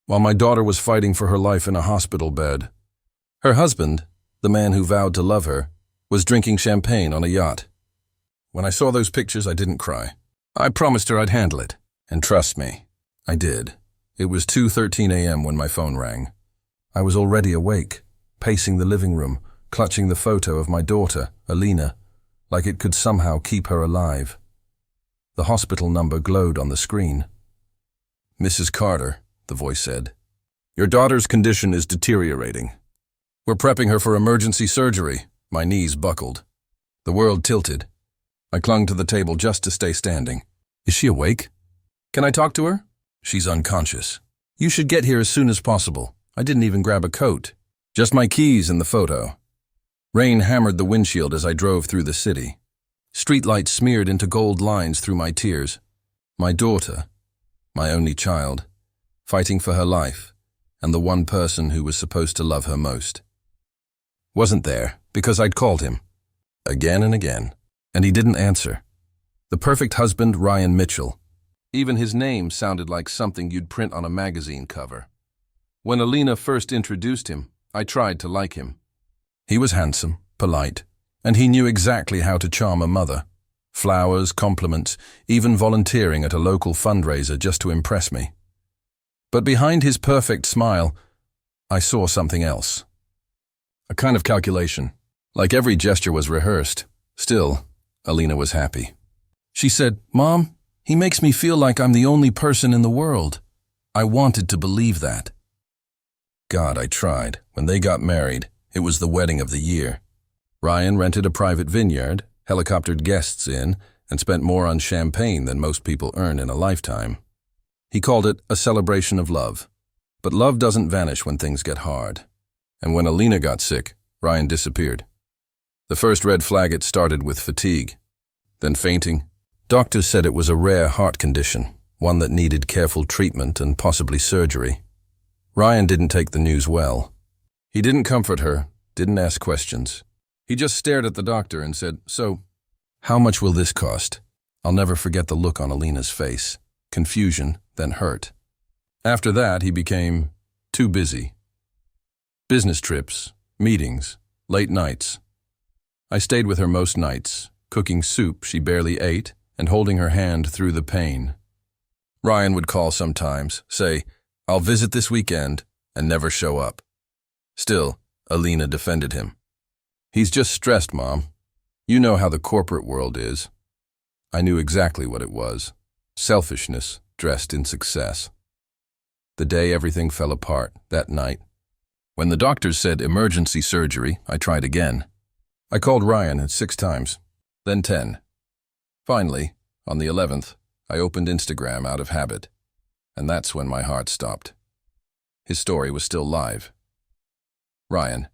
while my daughter was fighting for her life in a hospital bed. Her husband, the man who vowed to love her, was drinking champagne on a yacht. When I saw those pictures, I didn't cry. I promised her I'd handle it. And trust me, I did. It was 2:13 a.m. when my phone rang. I was already awake, pacing the living room, clutching the photo of my daughter, Alina, like it could somehow keep her alive. The hospital number glowed on the screen. "Mrs. Carter," the voice said, "your daughter's condition is deteriorating. We're prepping her for emergency surgery." My knees buckled. The world tilted. I clung to the table just to stay standing. "Is she awake? Can I talk to her?" "She's unconscious. You should get here as soon as possible. I didn't even grab a coat. Just my keys and the photo." Rain hammered the windshield as I drove through the city. Streetlights smeared into gold lines through my tears. My daughter, my only child, fighting for her life, and the one person who was supposed to love her most. Wasn't there, because I'd called him. Again and again. And he didn't answer. The perfect husband, Ryan Mitchell. Even his name sounded like something you'd print on a magazine cover. When Alina first introduced him, I tried to like him. He was handsome, polite, and he knew exactly how to charm a mother. Flowers, compliments, even volunteering at a local fundraiser just to impress me. But behind his perfect smile, I saw something else. A kind of calculation. Like every gesture was rehearsed. Still, Alina was happy. She said, "Mom, he makes me feel like I'm the only person in the world." I wanted to believe that. God, I tried. When they got married, it was the wedding of the year. Ryan rented a private vineyard, helicoptered guests in, and spent more on champagne than most people earn in a lifetime. He called it a celebration of love. But love doesn't vanish when things get hard. And when Alina got sick, Ryan disappeared. The first red flag, it started with fatigue, then fainting. Doctors said it was a rare heart condition, one that needed careful treatment and possibly surgery. Ryan didn't take the news well. He didn't comfort her, didn't ask questions. He just stared at the doctor and said, "So, how much will this cost?" I'll never forget the look on Alina's face. Confusion, then hurt. After that, he became too busy. Business trips, meetings, late nights. I stayed with her most nights, cooking soup she barely ate and holding her hand through the pain. Ryan would call sometimes, say, "I'll visit this weekend," and never show up. Still, Alina defended him. "He's just stressed, Mom. You know how the corporate world is." I knew exactly what it was. Selfishness dressed in success. The day everything fell apart, that night. When the doctors said emergency surgery, I tried again. I called Ryan 6 times, then 10. Finally, on the 11th, I opened Instagram out of habit, and that's when my heart stopped. His story was still live. Ryan,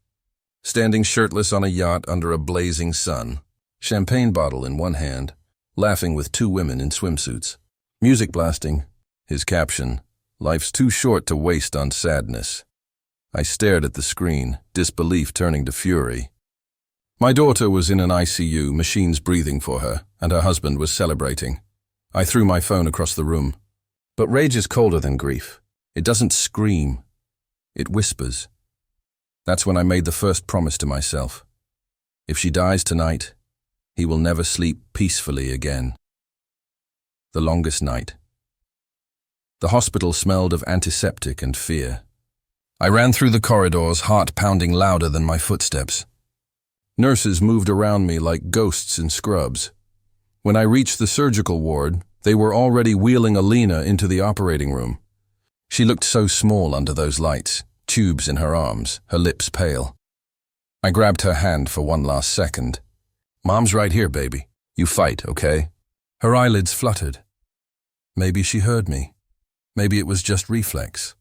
standing shirtless on a yacht under a blazing sun, champagne bottle in one hand, laughing with 2 women in swimsuits. Music blasting, his caption, "Life's too short to waste on sadness." I stared at the screen, disbelief turning to fury. My daughter was in an ICU, machines breathing for her, and her husband was celebrating. I threw my phone across the room. But rage is colder than grief. It doesn't scream. It whispers. That's when I made the first promise to myself. If she dies tonight, he will never sleep peacefully again. The longest night. The hospital smelled of antiseptic and fear. I ran through the corridors, heart pounding louder than my footsteps. Nurses moved around me like ghosts in scrubs. When I reached the surgical ward, they were already wheeling Alina into the operating room. She looked so small under those lights, tubes in her arms, her lips pale. I grabbed her hand for one last second. "Mom's right here, baby. You fight, okay?" Her eyelids fluttered. Maybe she heard me. Maybe it was just reflex.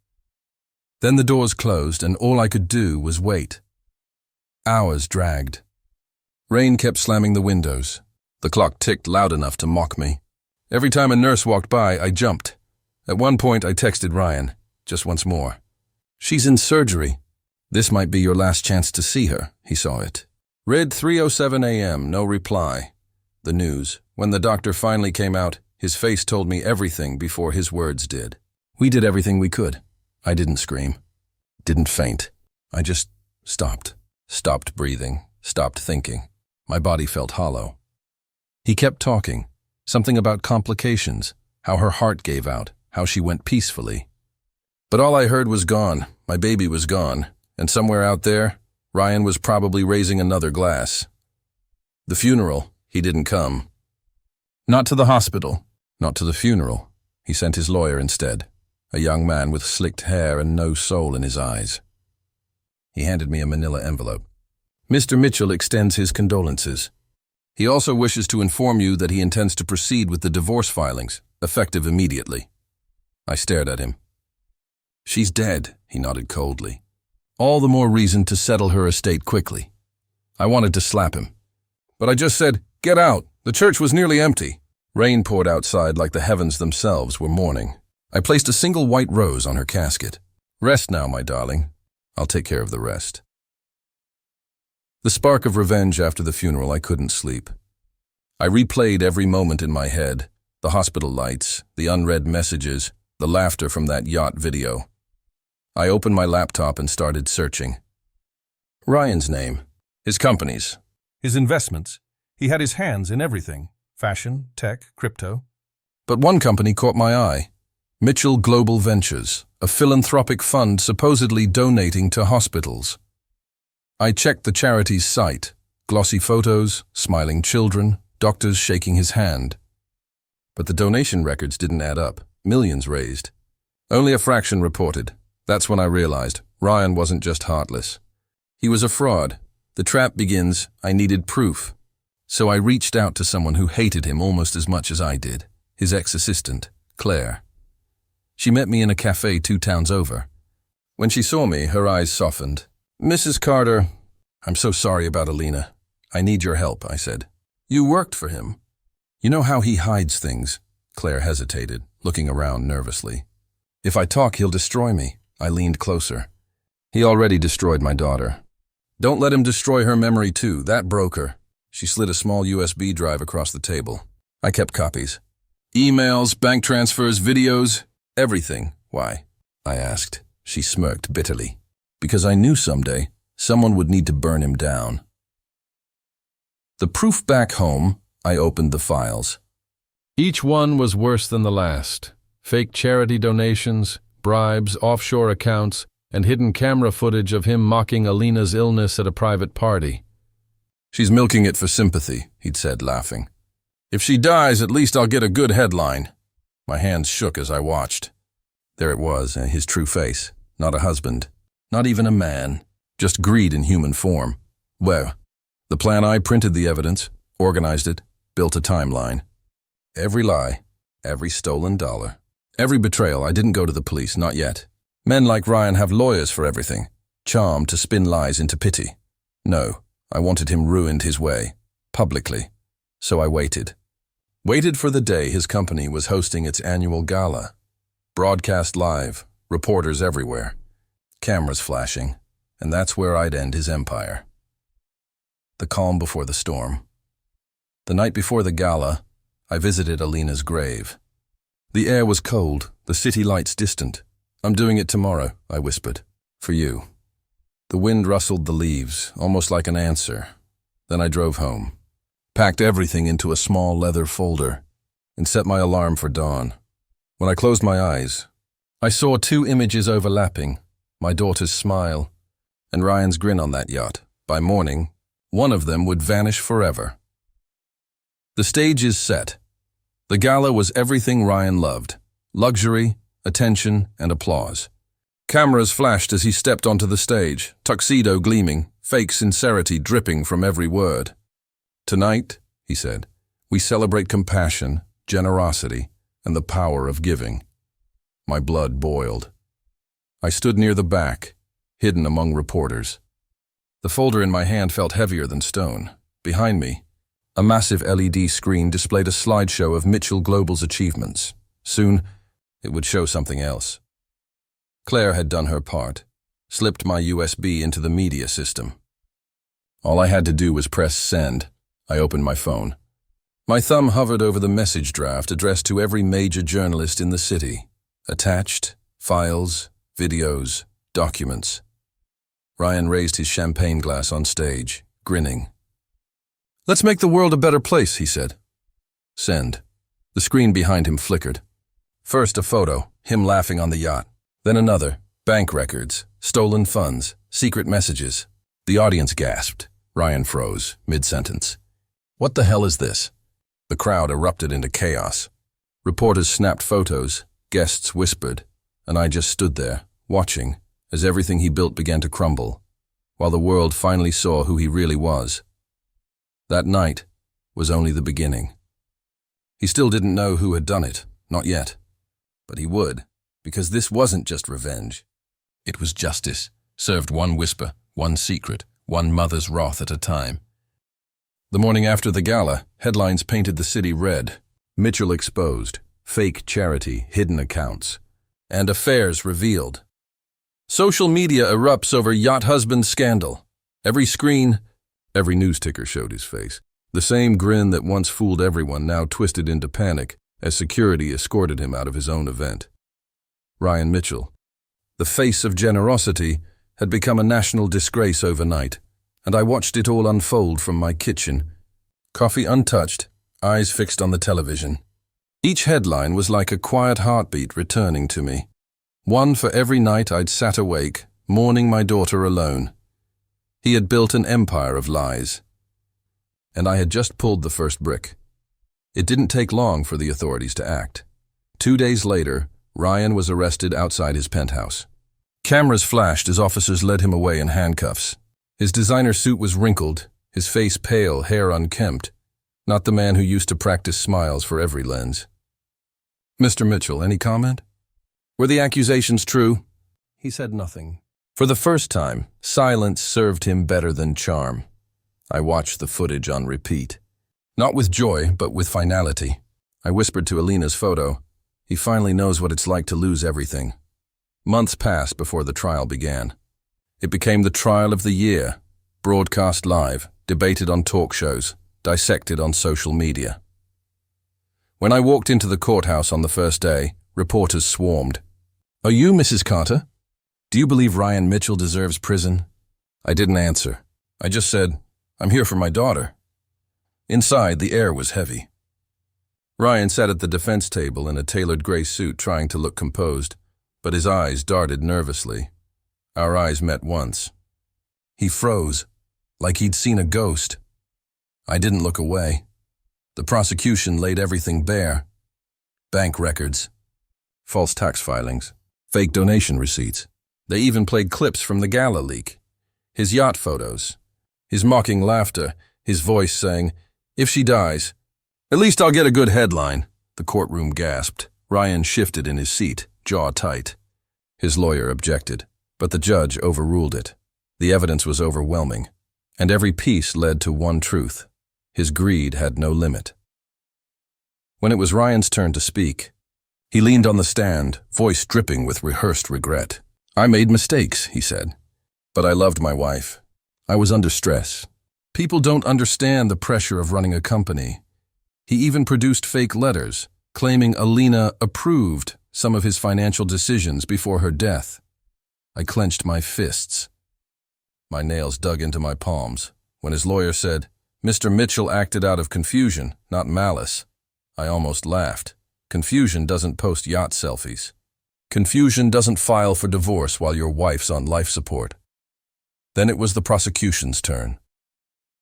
Then the doors closed, and all I could do was wait. Hours dragged. Rain kept slamming the windows. The clock ticked loud enough to mock me. Every time a nurse walked by, I jumped. At one point, I texted Ryan, just once more. "She's in surgery. This might be your last chance to see her," he saw it. Read 3:07 a.m., no reply. The news. When the doctor finally came out, his face told me everything before his words did. "We did everything we could. I didn't scream, didn't faint. I just stopped breathing, stopped thinking. My body felt hollow. He kept talking, something about complications, how her heart gave out, how she went peacefully. But all I heard was gone, my baby was gone, and somewhere out there, Ryan was probably raising another glass. The funeral, he didn't come. Not to the hospital, not to the funeral. He sent his lawyer instead, a young man with slicked hair and no soul in his eyes. He handed me a manila envelope. Mr. Mitchell extends his condolences. He also wishes to inform you that he intends to proceed with the divorce filings, effective immediately. I stared at him. She's dead, he nodded coldly. All the more reason to settle her estate quickly. I wanted to slap him. But I just said, "Get out. The church was nearly empty." Rain poured outside like the heavens themselves were mourning. I placed a single white rose on her casket. "Rest now, my darling. I'll take care of the rest." The spark of revenge after the funeral, I couldn't sleep. I replayed every moment in my head, the hospital lights, the unread messages, the laughter from that yacht video. I opened my laptop and started searching. Ryan's name, his companies, his investments. He had his hands in everything, fashion, tech, crypto. But one company caught my eye, Mitchell Global Ventures, a philanthropic fund supposedly donating to hospitals. I checked the charity's site, glossy photos, smiling children, doctors shaking his hand. But the donation records didn't add up, millions raised. Only a fraction reported. That's when I realized Ryan wasn't just heartless. He was a fraud. The trap begins, I needed proof. So I reached out to someone who hated him almost as much as I did, his ex-assistant, Claire. She met me in a cafe 2 towns over. When she saw me, her eyes softened. "Mrs. Carter, I'm so sorry about Alina. I need your help," I said. "You worked for him." "You know how he hides things?" Claire hesitated, looking around nervously. "If I talk, he'll destroy me." I leaned closer. "He already destroyed my daughter." "Don't let him destroy her memory too. That broke her." She slid a small USB drive across the table. I kept copies. "Emails, bank transfers, videos, everything." "Why?" I asked. She smirked bitterly. "Because I knew someday someone would need to burn him down." The proof back home, I opened the files. Each one was worse than the last. Fake charity donations, bribes, offshore accounts, and hidden camera footage of him mocking Alina's illness at a private party. "She's milking it for sympathy," he'd said, laughing. "If she dies, at least I'll get a good headline." My hands shook as I watched. There it was, his true face. Not a husband. Not even a man. Just greed in human form. Well, the plan, I printed the evidence, organized it, built a timeline. Every lie, every stolen dollar, every betrayal. I didn't go to the police, not yet. Men like Ryan have lawyers for everything, charmed to spin lies into pity. No, I wanted him ruined his way, publicly. So I waited. Waited for the day his company was hosting its annual gala. Broadcast live, reporters everywhere, cameras flashing, and that's where I'd end his empire. The calm before the storm. The night before the gala, I visited Alina's grave. The air was cold, the city lights distant. "I'm doing it tomorrow," I whispered. "For you." The wind rustled the leaves, almost like an answer. Then I drove home, packed everything into a small leather folder, and set my alarm for dawn. When I closed my eyes, I saw 2 images overlapping, my daughter's smile and Ryan's grin on that yacht. By morning, one of them would vanish forever. The stage is set. The gala was everything Ryan loved: luxury, attention, and applause. Cameras flashed as he stepped onto the stage, tuxedo gleaming, fake sincerity dripping from every word. "Tonight," he said, "we celebrate compassion, generosity, and the power of giving." My blood boiled. I stood near the back, hidden among reporters. The folder in my hand felt heavier than stone. Behind me, a massive LED screen displayed a slideshow of Mitchell Global's achievements. Soon, it would show something else. Claire had done her part, slipped my USB into the media system. All I had to do was press send. I opened my phone. My thumb hovered over the message draft addressed to every major journalist in the city. Attached, files, videos, documents. Ryan raised his champagne glass on stage, grinning. "Let's make the world a better place," he said. Send. The screen behind him flickered. First a photo, him laughing on the yacht. Then another, bank records, stolen funds, secret messages. The audience gasped. Ryan froze, mid-sentence. "What the hell is this?" The crowd erupted into chaos. Reporters snapped photos, guests whispered, and I just stood there, watching, as everything he built began to crumble, while the world finally saw who he really was. That night was only the beginning. He still didn't know who had done it, not yet. But he would, because this wasn't just revenge. It was justice, served one whisper, one secret, one mother's wrath at a time. The morning after the gala, headlines painted the city red. Mitchell exposed, fake charity, hidden accounts, and affairs revealed. Social media erupts over yacht husband scandal. Every screen, every news ticker showed his face. The same grin that once fooled everyone now twisted into panic as security escorted him out of his own event. Ryan Mitchell, the face of generosity, had become a national disgrace overnight, and I watched it all unfold from my kitchen, coffee untouched, eyes fixed on the television. Each headline was like a quiet heartbeat returning to me, one for every night I'd sat awake, mourning my daughter alone. He had built an empire of lies, and I had just pulled the first brick. It didn't take long for the authorities to act. 2 days later, Ryan was arrested outside his penthouse. Cameras flashed as officers led him away in handcuffs. His designer suit was wrinkled, his face pale, hair unkempt, not the man who used to practice smiles for every lens. "Mr. Mitchell, any comment? Were the accusations true?" He said nothing. For the first time, silence served him better than charm. I watched the footage on repeat. Not with joy, but with finality. I whispered to Alina's photo, "He finally knows what it's like to lose everything." Months passed before the trial began. It became the trial of the year, broadcast live, debated on talk shows, dissected on social media. When I walked into the courthouse on the first day, reporters swarmed. "Are you Mrs. Carter? Do you believe Ryan Mitchell deserves prison?" I didn't answer. I just said, "I'm here for my daughter." Inside, the air was heavy. Ryan sat at the defense table in a tailored gray suit trying to look composed, but his eyes darted nervously. Our eyes met once. He froze, like he'd seen a ghost. I didn't look away. The prosecution laid everything bare. Bank records, false tax filings, fake donation receipts. They even played clips from the gala leak. His yacht photos, his mocking laughter, his voice saying, "If she dies, at least I'll get a good headline." The courtroom gasped. Ryan shifted in his seat, jaw tight. His lawyer objected, but the judge overruled it. The evidence was overwhelming, and every piece led to one truth. His greed had no limit. When it was Ryan's turn to speak, he leaned on the stand, voice dripping with rehearsed regret. "I made mistakes," he said, "but I loved my wife. I was under stress. People don't understand the pressure of running a company." He even produced fake letters, claiming Alina approved some of his financial decisions before her death. I clenched my fists. My nails dug into my palms. When his lawyer said, "Mr. Mitchell acted out of confusion, not malice," I almost laughed. Confusion doesn't post yacht selfies. Confusion doesn't file for divorce while your wife's on life support. Then it was the prosecution's turn.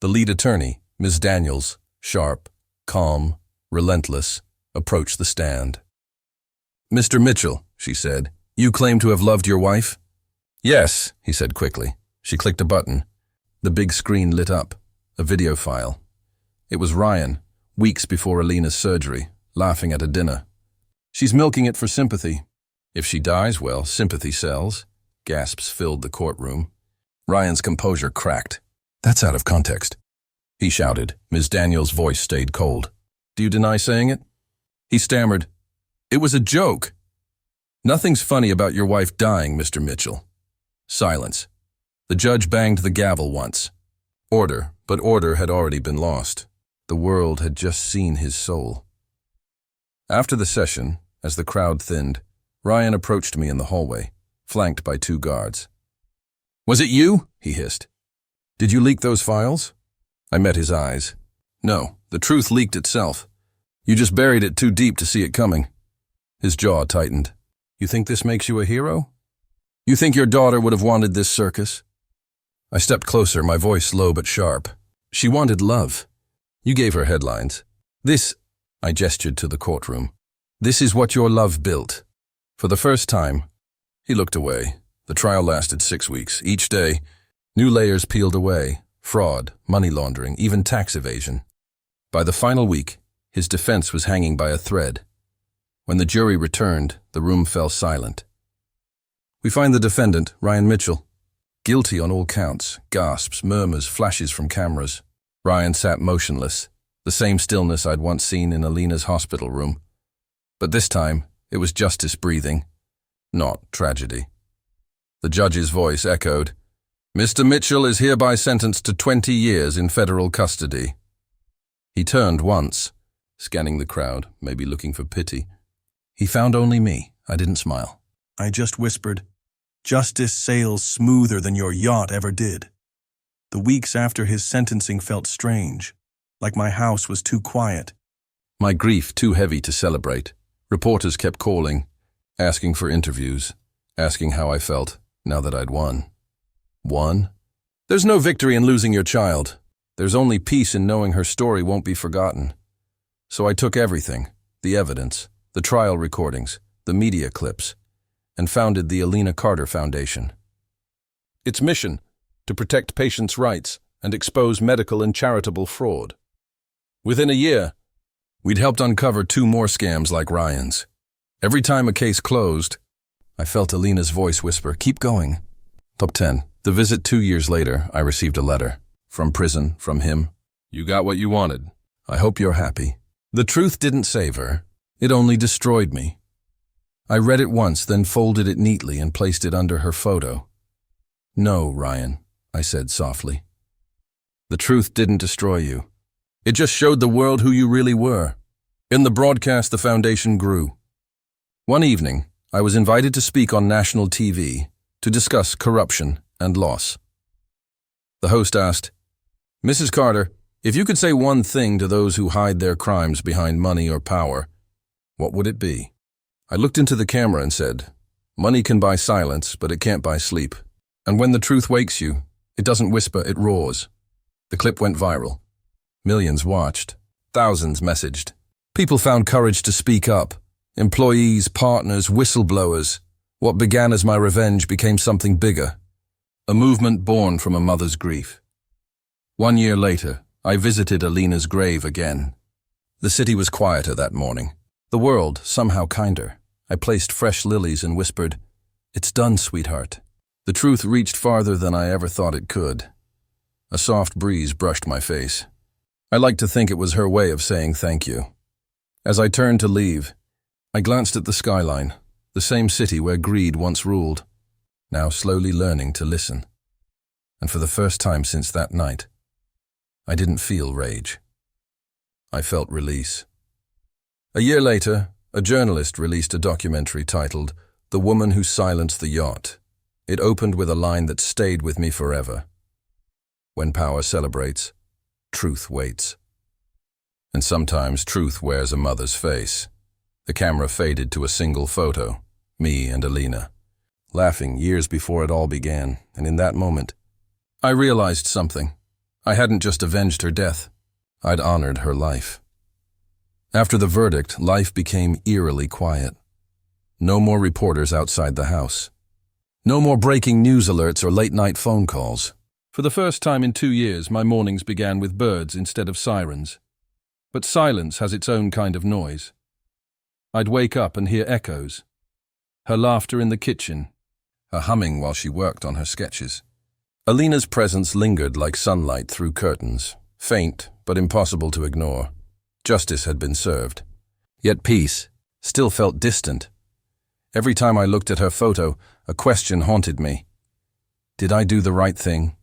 The lead attorney, Ms. Daniels, sharp, calm, relentless, approached the stand. "Mr. Mitchell," she said, "you claim to have loved your wife?" "Yes," he said quickly. She clicked a button. The big screen lit up, a video file. It was Ryan, weeks before Alina's surgery, laughing at a dinner. "She's milking it for sympathy. If she dies, well, sympathy sells." Gasps filled the courtroom. Ryan's composure cracked. "That's out of context," he shouted. Ms. Daniels' voice stayed cold. "Do you deny saying it?" He stammered, "It was a joke." "Nothing's funny about your wife dying, Mr. Mitchell." Silence. The judge banged the gavel once. Order, but order had already been lost. The world had just seen his soul. After the session, as the crowd thinned, Ryan approached me in the hallway, flanked by 2 guards. "Was it you?" he hissed. "Did you leak those files?" I met his eyes. "No, the truth leaked itself. You just buried it too deep to see it coming." His jaw tightened. "You think this makes you a hero? You think your daughter would have wanted this circus?" I stepped closer, my voice low but sharp. "She wanted love. You gave her headlines. This," I gestured to the courtroom, "this is what your love built." For the first time, he looked away. The trial lasted 6 weeks. Each day, new layers peeled away. Fraud, money laundering, even tax evasion. By the final week, his defense was hanging by a thread. When the jury returned, the room fell silent. "We find the defendant, Ryan Mitchell, guilty on all counts." Gasps, murmurs, flashes from cameras. Ryan sat motionless, the same stillness I'd once seen in Alina's hospital room. But this time, it was justice breathing, not tragedy. The judge's voice echoed, "Mr. Mitchell is hereby sentenced to 20 years in federal custody." He turned once, scanning the crowd, maybe looking for pity. He found only me. I didn't smile. I just whispered, "Justice sails smoother than your yacht ever did." The weeks after his sentencing felt strange, like my house was too quiet. My grief too heavy to celebrate. Reporters kept calling, asking for interviews, asking how I felt now that I'd won. Won? There's no victory in losing your child. There's only peace in knowing her story won't be forgotten. So I took everything, the evidence, the trial recordings, the media clips, and founded the Alina Carter Foundation. Its mission, to protect patients' rights and expose medical and charitable fraud. Within a year, we'd helped uncover 2 more scams like Ryan's. Every time a case closed, I felt Alina's voice whisper, "Keep going." Top 10. The visit 2 years later, I received a letter. From prison, from him. "You got what you wanted. I hope you're happy." The truth didn't save her. It only destroyed me. I read it once, then folded it neatly and placed it under her photo. "No, Ryan," I said softly. "The truth didn't destroy you. It just showed the world who you really were." In the broadcast, the foundation grew. One evening, I was invited to speak on national TV to discuss corruption and loss. The host asked, "Mrs. Carter, if you could say one thing to those who hide their crimes behind money or power, what would it be?" I looked into the camera and said, "Money can buy silence, but it can't buy sleep. And when the truth wakes you, it doesn't whisper, it roars." The clip went viral. Millions watched. Thousands messaged. People found courage to speak up. Employees, partners, whistleblowers. What began as my revenge became something bigger. A movement born from a mother's grief. 1 year later, I visited Alina's grave again. The city was quieter that morning. The world somehow kinder. I placed fresh lilies and whispered, "It's done, sweetheart." The truth reached farther than I ever thought it could. A soft breeze brushed my face. I like to think it was her way of saying thank you. As I turned to leave, I glanced at the skyline, the same city where greed once ruled, now slowly learning to listen. And for the first time since that night, I didn't feel rage. I felt release. A year later, a journalist released a documentary titled "The Woman Who Silenced the Yacht." It opened with a line that stayed with me forever. When power celebrates, truth waits. And sometimes truth wears a mother's face. The camera faded to a single photo, me and Alina, laughing years before it all began, and in that moment, I realized something. I hadn't just avenged her death, I'd honored her life. After the verdict, life became eerily quiet. No more reporters outside the house. No more breaking news alerts or late-night phone calls. For the first time in 2 years, my mornings began with birds instead of sirens. But silence has its own kind of noise. I'd wake up and hear echoes. Her laughter in the kitchen, her humming while she worked on her sketches. Alina's presence lingered like sunlight through curtains, faint but impossible to ignore. Justice had been served. Yet peace still felt distant. Every time I looked at her photo, a question haunted me. Did I do the right thing,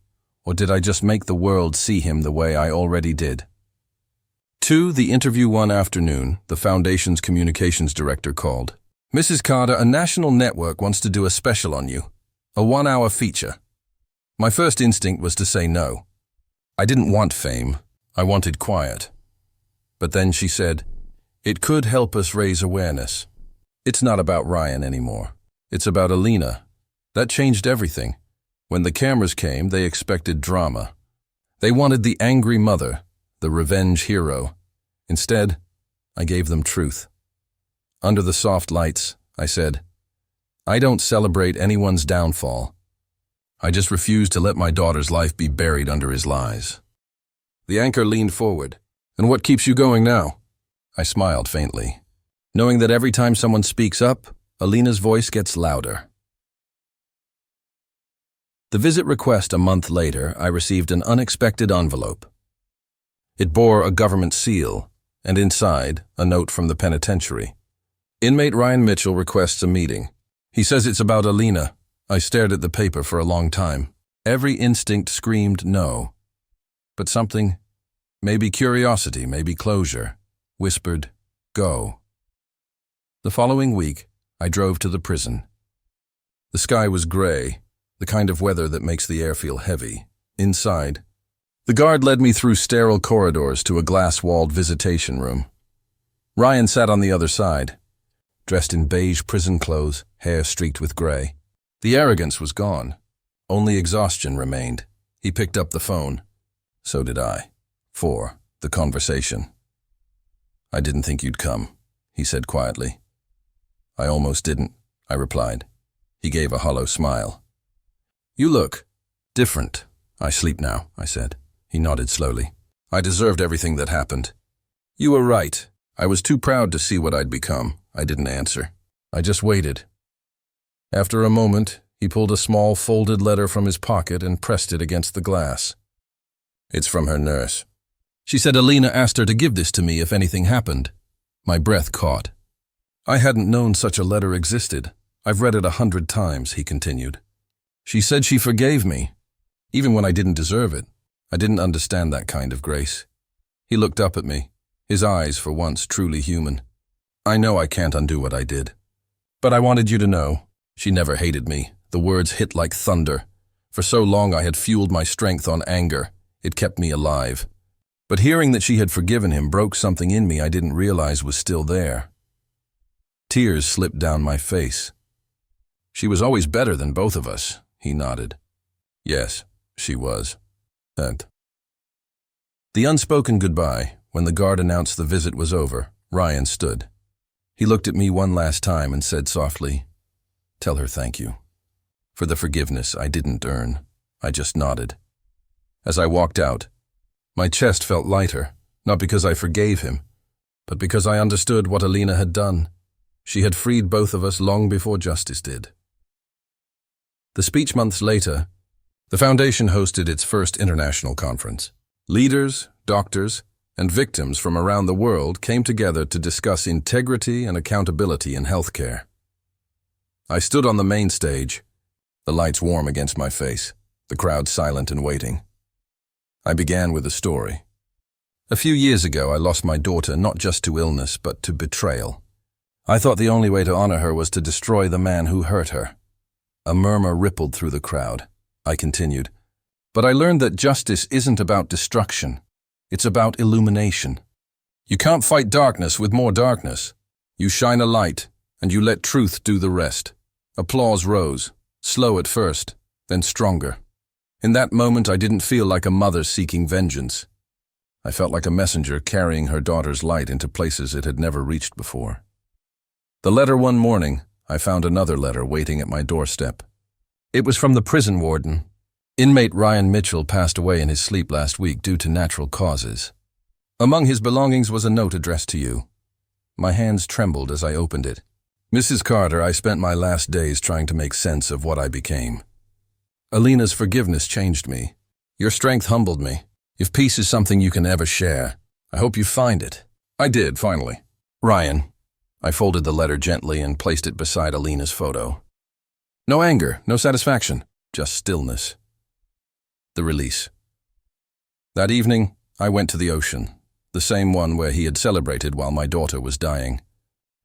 or did I just make the world see him the way I already did? The interview one afternoon, the Foundation's communications director called. Mrs. Carter, a national network wants to do a special on you. A 1-hour feature. My first instinct was to say no. I didn't want fame. I wanted quiet. But then she said, it could help us raise awareness. It's not about Ryan anymore. It's about Alina. That changed everything. When the cameras came, they expected drama. They wanted the angry mother, the revenge hero. Instead, I gave them truth. Under the soft lights, I said, I don't celebrate anyone's downfall. I just refuse to let my daughter's life be buried under his lies. The anchor leaned forward. And what keeps you going now? I smiled faintly, knowing that every time someone speaks up, Alina's voice gets louder. The visit request a month later, I received an unexpected envelope. It bore a government seal, and inside, a note from the penitentiary. Inmate Ryan Mitchell requests a meeting. He says it's about Alina. I stared at the paper for a long time. Every instinct screamed no. But something, maybe curiosity, maybe closure, whispered, go. The following week, I drove to the prison. The sky was gray, the kind of weather that makes the air feel heavy. Inside, the guard led me through sterile corridors to a glass-walled visitation room. Ryan sat on the other side, dressed in beige prison clothes, hair streaked with gray. The arrogance was gone. Only exhaustion remained. He picked up the phone. So did I. For the conversation. I didn't think you'd come, he said quietly. I almost didn't, I replied. He gave a hollow smile. You look different. I sleep now, I said. He nodded slowly. I deserved everything that happened. You were right. I was too proud to see what I'd become. I didn't answer. I just waited. After a moment, he pulled a small folded letter from his pocket and pressed it against the glass. It's from her nurse. She said Alina asked her to give this to me if anything happened. My breath caught. I hadn't known such a letter existed. I've read it 100 times, he continued. She said she forgave me, even when I didn't deserve it. I didn't understand that kind of grace. He looked up at me, his eyes for once truly human. I know I can't undo what I did. But I wanted you to know. She never hated me. The words hit like thunder. For so long I had fueled my strength on anger. It kept me alive. But hearing that she had forgiven him broke something in me I didn't realize was still there. Tears slipped down my face. She was always better than both of us, he nodded. Yes, she was. And the unspoken goodbye, when the guard announced the visit was over, Ryan stood. He looked at me one last time and said softly, tell her thank you. For the forgiveness I didn't earn. I just nodded. As I walked out, my chest felt lighter, not because I forgave him, but because I understood what Alina had done. She had freed both of us long before justice did. The speech months later, the foundation hosted its first international conference. Leaders, doctors, and victims from around the world came together to discuss integrity and accountability in healthcare. I stood on the main stage, the lights warm against my face, the crowd silent and waiting. I began with a story. A few years ago, I lost my daughter not just to illness, but to betrayal. I thought the only way to honor her was to destroy the man who hurt her. A murmur rippled through the crowd. I continued. But I learned that justice isn't about destruction. It's about illumination. You can't fight darkness with more darkness. You shine a light, and you let truth do the rest. Applause rose, slow at first, then stronger. In that moment, I didn't feel like a mother seeking vengeance. I felt like a messenger carrying her daughter's light into places it had never reached before. The letter one morning, I found another letter waiting at my doorstep. It was from the prison warden. Inmate Ryan Mitchell passed away in his sleep last week due to natural causes. Among his belongings was a note addressed to you. My hands trembled as I opened it. Mrs. Carter, I spent my last days trying to make sense of what I became. Alina's forgiveness changed me. Your strength humbled me. If peace is something you can ever share, I hope you find it. I did, finally. Ryan. I folded the letter gently and placed it beside Alina's photo. No anger, no satisfaction, just stillness. The release. That evening, I went to the ocean, the same one where he had celebrated while my daughter was dying.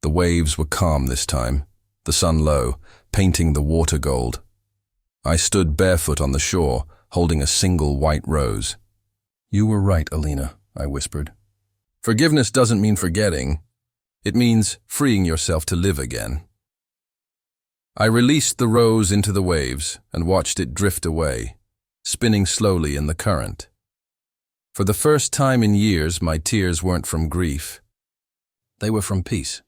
The waves were calm this time, the sun low, painting the water gold. I stood barefoot on the shore, holding a single white rose. "You were right, Alina," I whispered. "Forgiveness doesn't mean forgetting. It means freeing yourself to live again." I released the rose into the waves and watched it drift away, spinning slowly in the current. For the first time in years, my tears weren't from grief. They were from peace.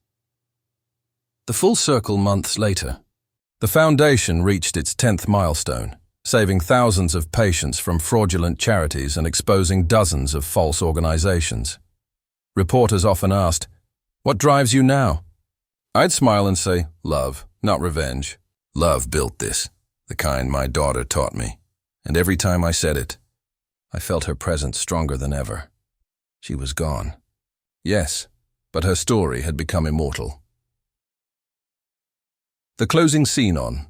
The full circle months later. The foundation reached its 10th milestone, saving thousands of patients from fraudulent charities and exposing dozens of false organizations. Reporters often asked, "What drives you now?" I'd smile and say, "Love, not revenge. Love built this, the kind my daughter taught me." And every time I said it, I felt her presence stronger than ever. She was gone. Yes, but her story had become immortal. The closing scene on.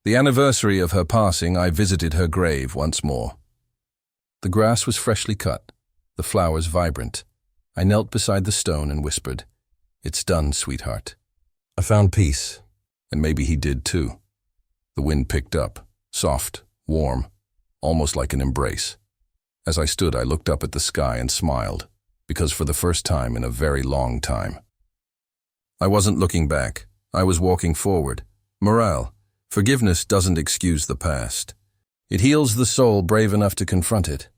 The anniversary of her passing, I visited her grave once more. The grass was freshly cut, the flowers vibrant. I knelt beside the stone and whispered, "It's done, sweetheart." I found peace, and maybe he did too. The wind picked up, soft, warm, almost like an embrace. As I stood, I looked up at the sky and smiled, because for the first time in a very long time. I wasn't looking back. I was walking forward. Morale. Forgiveness doesn't excuse the past. It heals the soul brave enough to confront it.